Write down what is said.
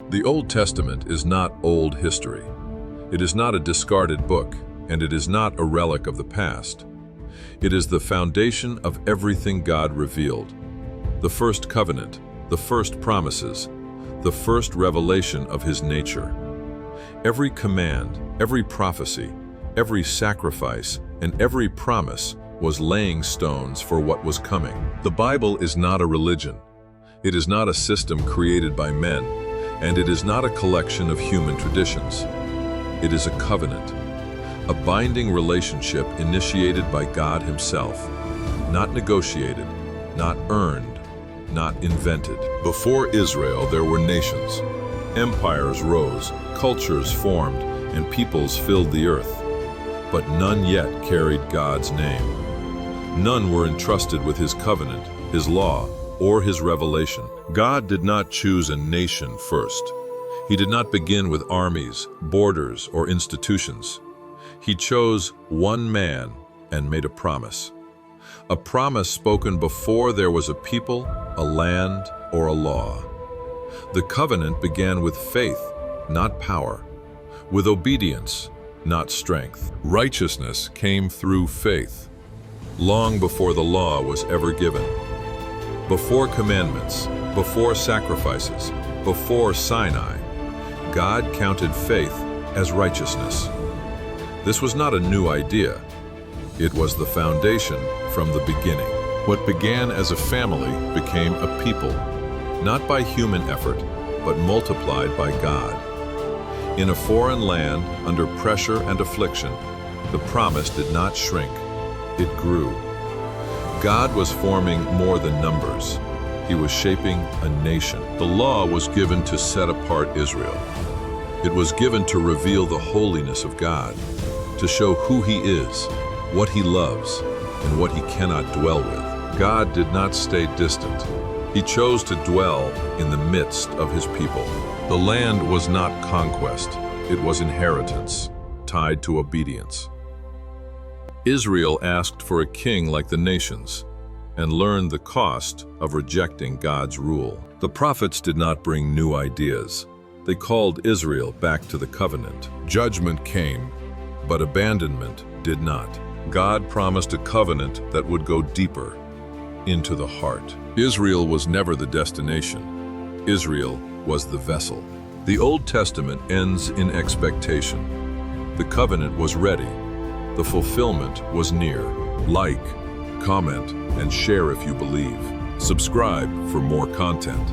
The Old Testament is not old history. It is not a discarded book, and it is not a relic of the past. It is the foundation of everything God revealed. The first covenant, the first promises, the first revelation of His nature. Every command, every prophecy, every sacrifice, and every promise was laying stones for what was coming. The Bible is not a religion. It is not a system created by men, and it is not a collection of human traditions. It is a covenant, a binding relationship initiated by God Himself, not negotiated, not earned, not invented. Before Israel, there were nations. Empires rose, cultures formed, and peoples filled the earth. But none yet carried God's name. None were entrusted with His covenant, His law, or His revelation. God did not choose a nation first. He did not begin with armies, borders, or institutions. He chose one man and made a promise. A promise spoken before there was a people, a land, or a law. The covenant began with faith, not power, with obedience, not strength. Righteousness came through faith, long before the law was ever given. Before commandments, before sacrifices, before Sinai, God counted faith as righteousness. This was not a new idea. It was the foundation from the beginning. What began as a family became a people, not by human effort, but multiplied by God. In a foreign land, under pressure and affliction, the promise did not shrink, it grew. God was forming more than numbers. He was shaping a nation. The law was given to set apart Israel. It was given to reveal the holiness of God, to show who He is, what He loves, and what He cannot dwell with. God did not stay distant. He chose to dwell in the midst of His people. The land was not conquest, it was inheritance, tied to obedience. Israel asked for a king like the nations and learned the cost of rejecting God's rule. The prophets did not bring new ideas. They called Israel back to the covenant. Judgment came, but abandonment did not. God promised a covenant that would go deeper into the heart. Israel was never the destination. Israel was the vessel. The Old Testament ends in expectation. The covenant was ready. The fulfillment was near. Like, comment, and share if you believe. Subscribe for more content.